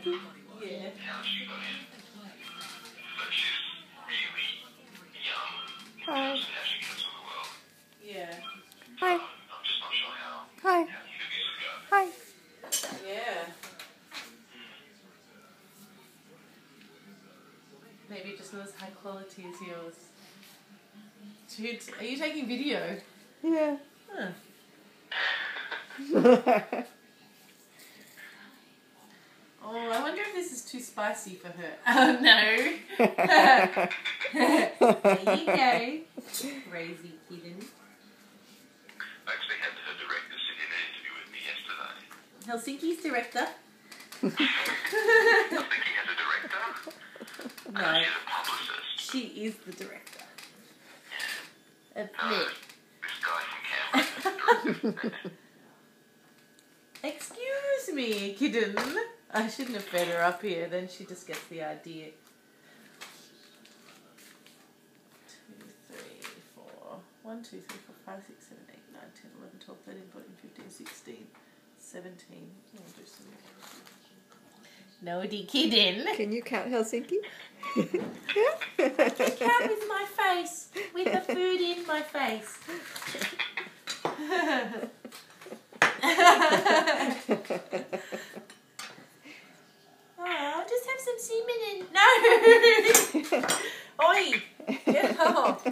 Helsinki? Yeah. Hi. Yeah. Hi. Hi. Hi. Yeah. Maybe just not as high quality as yours. Dude, are you taking video? Yeah. Huh. Oh, I wonder if this is too spicy for her. Oh, no. There you go. Crazy kitten. I actually had her director sit in an interview with me yesterday. Helsinki's director? Helsinki has a director? No. She's a publicist. She is the director. No, Admit. this guy from Canberra. Excuse me, kitten. I shouldn't have fed her up here, then she just gets the idea. 2, 3, 4. 1, 2, 3, 4, 5, 6, 7, 8, 9, 10, 11, 12, 13, 14, 15, 16, 17. I'll do some more. Naughty kitten. Can you count Helsinki? I count with my face, with the food in my face. Oh, just have some semen in. No! Oi! Get off!